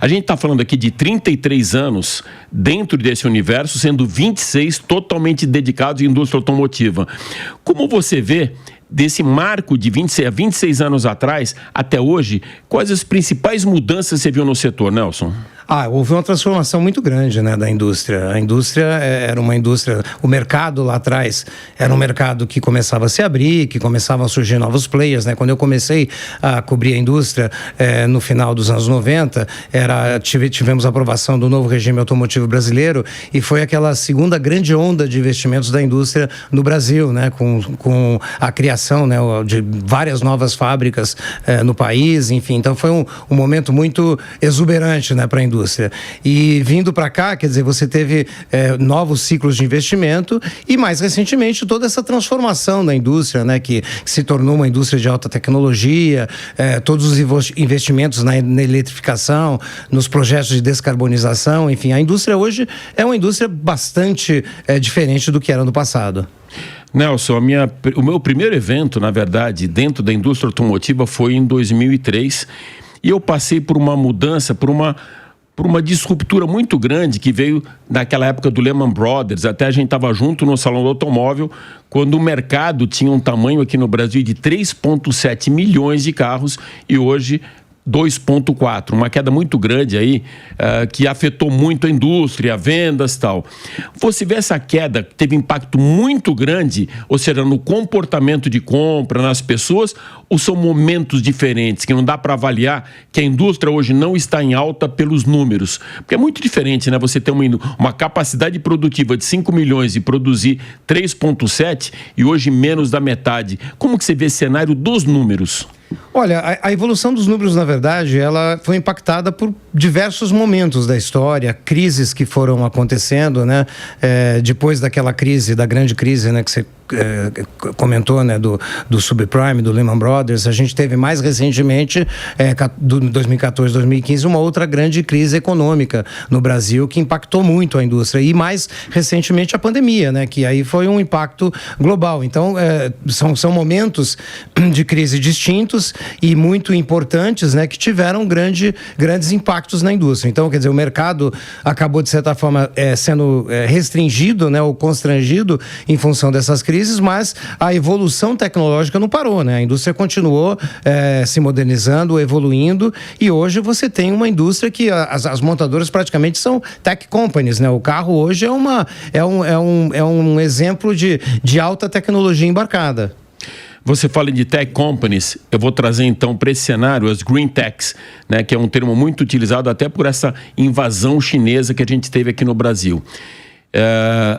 A gente está falando aqui de 33 anos dentro desse universo, sendo 26 totalmente dedicados à indústria automotiva. Como você vê desse marco de 26 anos atrás até hoje, quais as principais mudanças você viu no setor, Nelson? Houve uma transformação muito grande, né, da indústria. A indústria era uma indústria... O mercado lá atrás era um mercado que começava a se abrir, que começavam a surgir novos players, né? Quando eu comecei a cobrir a indústria no final dos anos 90, tivemos a aprovação do novo regime automotivo brasileiro e foi aquela segunda grande onda de investimentos da indústria no Brasil, né? Com a criação, né, de várias novas fábricas no país, enfim. Então foi um momento muito exuberante, né, para a indústria. E vindo para cá, quer dizer, você teve novos ciclos de investimento e mais recentemente toda essa transformação da indústria, né, que se tornou uma indústria de alta tecnologia, todos os investimentos na eletrificação, nos projetos de descarbonização, enfim, a indústria hoje é uma indústria bastante diferente do que era no passado. Nelson, o meu primeiro evento, na verdade, dentro da indústria automotiva foi em 2003 e eu passei por uma mudança, por uma disruptura muito grande que veio naquela época do Lehman Brothers. Até a gente estava junto no Salão do Automóvel, quando o mercado tinha um tamanho aqui no Brasil de 3,7 milhões de carros e hoje 2,4, uma queda muito grande aí, que afetou muito a indústria, vendas e tal. Você vê essa queda que teve impacto muito grande, ou seja, no comportamento de compra, nas pessoas, ou são momentos diferentes, que não dá para avaliar que a indústria hoje não está em alta pelos números? Porque é muito diferente, né? Você ter uma capacidade produtiva de 5 milhões e produzir 3,7 e hoje menos da metade. Como que você vê esse cenário dos números? Olha, a evolução dos números, na verdade, ela foi impactada por diversos momentos da história, crises que foram acontecendo, né? Depois daquela crise, da grande crise, né, que você comentou, né, do subprime, do Lehman Brothers, a gente teve mais recentemente, 2014, 2015, uma outra grande crise econômica no Brasil que impactou muito a indústria e mais recentemente a pandemia, né, que aí foi um impacto global. Então, são momentos de crise distintos e muito importantes, né, que tiveram grandes impactos na indústria. Então, quer dizer, o mercado acabou, de certa forma, sendo restringido, né, ou constrangido em função dessas crises, mas a evolução tecnológica não parou, né? A indústria continuou se modernizando, evoluindo, e hoje você tem uma indústria que as montadoras praticamente são tech companies, né? O carro hoje é um exemplo de alta tecnologia embarcada. Você fala de tech companies, eu vou trazer então para esse cenário as green techs, né, que é um termo muito utilizado até por essa invasão chinesa que a gente teve aqui no Brasil.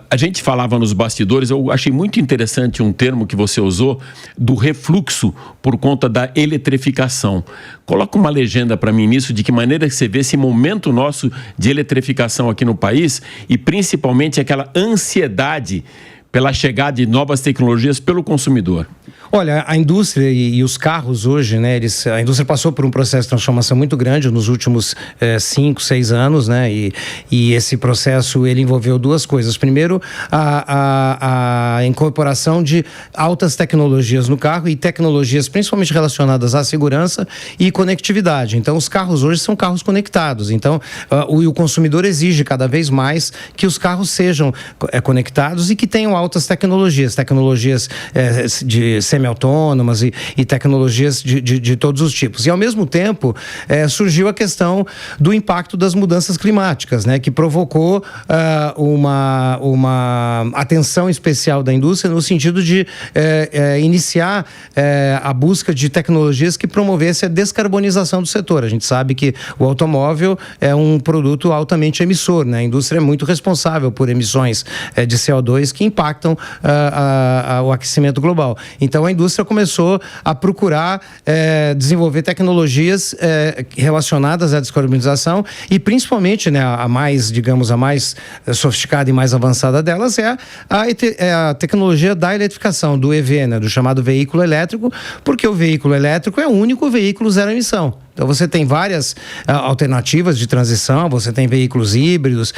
A gente falava nos bastidores, eu achei muito interessante um termo que você usou, do refluxo por conta da eletrificação. Coloca uma legenda para mim nisso, de que maneira que você vê esse momento nosso de eletrificação aqui no país e principalmente aquela ansiedade pela chegada de novas tecnologias pelo consumidor. Olha, a indústria e os carros hoje, né, a indústria passou por um processo de transformação muito grande nos últimos 5, 6 anos, né, e esse processo, ele envolveu duas coisas. Primeiro, a incorporação de altas tecnologias no carro e tecnologias principalmente relacionadas à segurança e conectividade. Então, os carros hoje são carros conectados. Então, o consumidor exige cada vez mais que os carros sejam conectados e que tenham altas tecnologias de semi-autônomas e tecnologias de todos os tipos. E, ao mesmo tempo, surgiu a questão do impacto das mudanças climáticas, né, que provocou uma atenção especial da indústria no sentido de iniciar a busca de tecnologias que promovessem a descarbonização do setor. A gente sabe que o automóvel é um produto altamente emissor, né? A indústria é muito responsável por emissões de CO2 que impactam o aquecimento global. Então, a indústria começou a procurar desenvolver tecnologias relacionadas à descarbonização e, principalmente, né, a mais sofisticada e mais avançada delas é a tecnologia da eletrificação, do EV, né, do chamado veículo elétrico, porque o veículo elétrico é o único veículo zero emissão. Então, você tem várias alternativas de transição, você tem veículos híbridos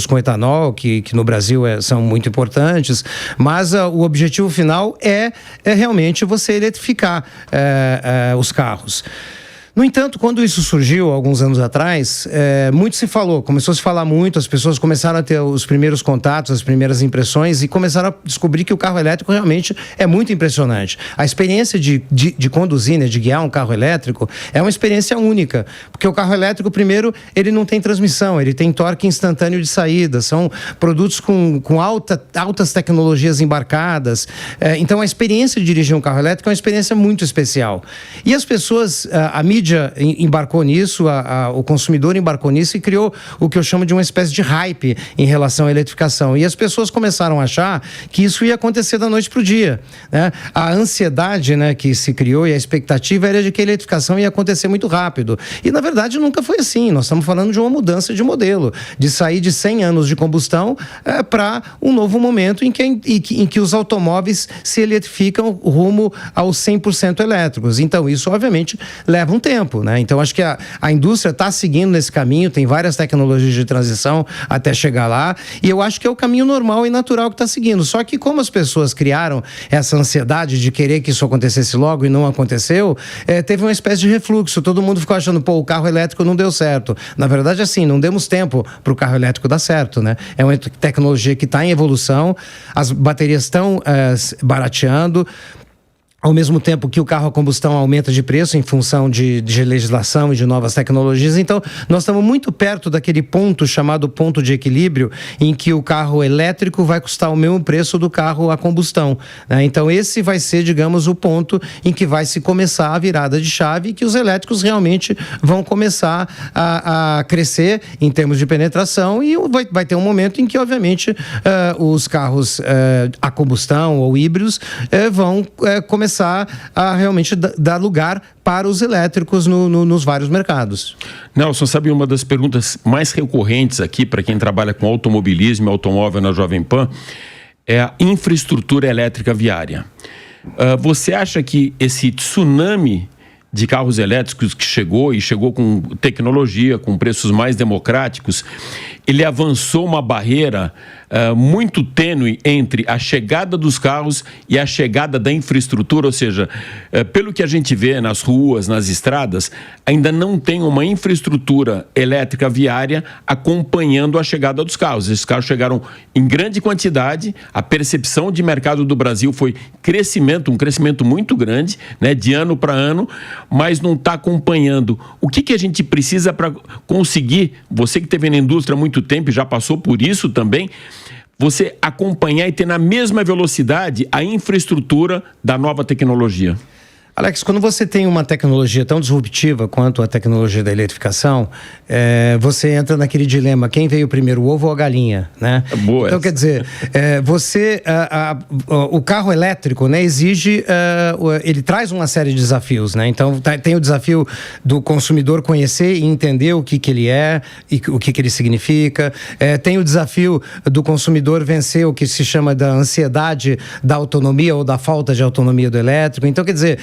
com etanol, que no Brasil são muito importantes, mas o objetivo final é realmente você eletrificar os carros. No entanto, quando isso surgiu, alguns anos atrás, muito se falou, começou a se falar muito, as pessoas começaram a ter os primeiros contatos, as primeiras impressões e começaram a descobrir que o carro elétrico realmente é muito impressionante. A experiência de conduzir, né, de guiar um carro elétrico, é uma experiência única, porque o carro elétrico, primeiro, ele não tem transmissão, ele tem torque instantâneo de saída, são produtos com altas tecnologias embarcadas, então a experiência de dirigir um carro elétrico é uma experiência muito especial. E as pessoas, a mídia embarcou nisso, o consumidor embarcou nisso e criou o que eu chamo de uma espécie de hype em relação à eletrificação. E as pessoas começaram a achar que isso ia acontecer da noite para o dia, né? A ansiedade, né, que se criou e a expectativa era de que a eletrificação ia acontecer muito rápido. E, na verdade, nunca foi assim. Nós estamos falando de uma mudança de modelo, de sair de 100 anos de combustão para um novo momento em que os automóveis se eletrificam rumo aos 100% elétricos. Então, isso, obviamente, leva um tempo. Né? Então, acho que a indústria está seguindo nesse caminho, tem várias tecnologias de transição até chegar lá, e eu acho que é o caminho normal e natural que está seguindo. Só que como as pessoas criaram essa ansiedade de querer que isso acontecesse logo e não aconteceu, teve uma espécie de refluxo. Todo mundo ficou achando, o carro elétrico não deu certo. Na verdade, assim, não demos tempo para o carro elétrico dar certo. Né? É uma tecnologia que está em evolução, as baterias estão barateando. Ao mesmo tempo que o carro a combustão aumenta de preço em função de legislação e de novas tecnologias. Então, nós estamos muito perto daquele ponto chamado ponto de equilíbrio em que o carro elétrico vai custar o mesmo preço do carro a combustão. Né? Então, esse vai ser, digamos, o ponto em que vai se começar a virada de chave e que os elétricos realmente vão começar a crescer em termos de penetração e vai ter um momento em que, obviamente, os carros a combustão ou híbridos vão começar a realmente dar lugar para os elétricos nos vários mercados. Nelson, sabe uma das perguntas mais recorrentes aqui para quem trabalha com automobilismo e automóvel na Jovem Pan é a infraestrutura elétrica viária. Você acha que esse tsunami de carros elétricos que chegou com tecnologia, com preços mais democráticos, ele avançou uma barreira muito tênue entre a chegada dos carros e a chegada da infraestrutura, ou seja, pelo que a gente vê nas ruas, nas estradas, ainda não tem uma infraestrutura elétrica viária acompanhando a chegada dos carros. Esses carros chegaram em grande quantidade, a percepção de mercado do Brasil foi um crescimento muito grande, né, de ano para ano, mas não está acompanhando. O que a gente precisa para conseguir, você que esteve na indústria há muito tempo e já passou por isso também, você acompanhar e ter na mesma velocidade a infraestrutura da nova tecnologia? Alex, quando você tem uma tecnologia tão disruptiva quanto a tecnologia da eletrificação, você entra naquele dilema, quem veio primeiro, o ovo ou a galinha, né? Boa. Então, quer dizer, o carro elétrico, né, exige, ele traz uma série de desafios, né? Então, tem o desafio do consumidor conhecer e entender o que ele é e o que ele significa. Tem o desafio do consumidor vencer o que se chama da ansiedade da autonomia ou da falta de autonomia do elétrico. Então, quer dizer,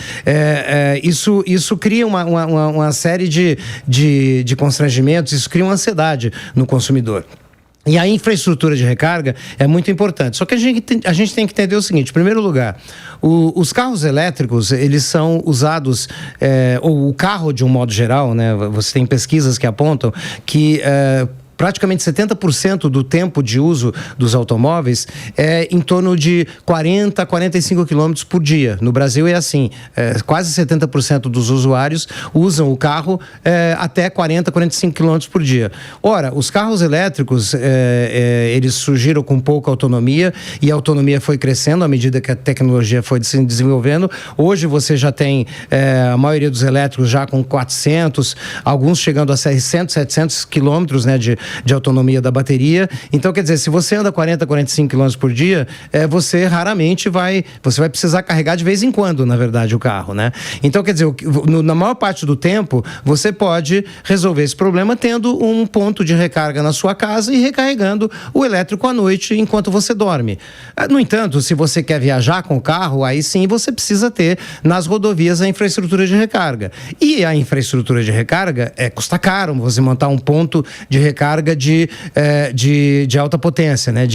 isso cria uma série de constrangimentos, isso cria uma ansiedade no consumidor. E a infraestrutura de recarga é muito importante. Só que a gente tem que entender o seguinte: em primeiro lugar, os carros elétricos, eles são usados, ou o carro de um modo geral, né? Você tem pesquisas que apontam que praticamente 70% do tempo de uso dos automóveis é em torno de 40 a 45 km por dia. No Brasil é assim, quase 70% dos usuários usam o carro até 40 a 45 km por dia. Ora, os carros elétricos, eles surgiram com pouca autonomia e a autonomia foi crescendo à medida que a tecnologia foi se desenvolvendo. Hoje você já tem a maioria dos elétricos já com 400, alguns chegando a 600, 700 quilômetros, né, de autonomia da bateria. Então, quer dizer, se você anda 40, 45 km por dia, você raramente vai precisar carregar de vez em quando, na verdade, o carro, né? Então, quer dizer, na maior parte do tempo, você pode resolver esse problema tendo um ponto de recarga na sua casa e recarregando o elétrico à noite enquanto você dorme. No entanto, se você quer viajar com o carro, aí sim você precisa ter nas rodovias a infraestrutura de recarga. E a infraestrutura de recarga custa caro você montar um ponto de recarga de alta potência, né?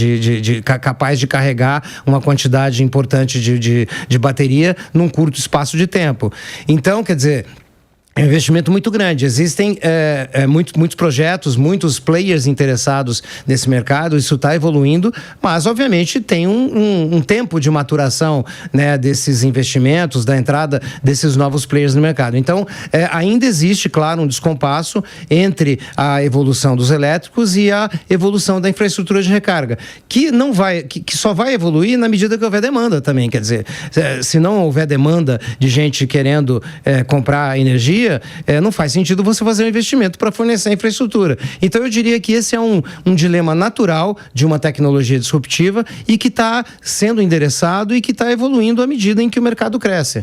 Capaz de carregar uma quantidade importante de bateria num curto espaço de tempo. Então, quer dizer, É um investimento muito grande. Existem muitos projetos, muitos players interessados nesse mercado. Isso está evoluindo, mas obviamente tem um tempo de maturação, né, desses investimentos, da entrada desses novos players no mercado. Então, ainda existe, claro, um descompasso entre a evolução dos elétricos e a evolução da infraestrutura de recarga, que só vai evoluir na medida que houver demanda também. Quer dizer, se não houver demanda de gente querendo comprar energia, não faz sentido você fazer um investimento para fornecer a infraestrutura. Então, eu diria que esse é um dilema natural de uma tecnologia disruptiva e que está sendo endereçado e que está evoluindo à medida em que o mercado cresce.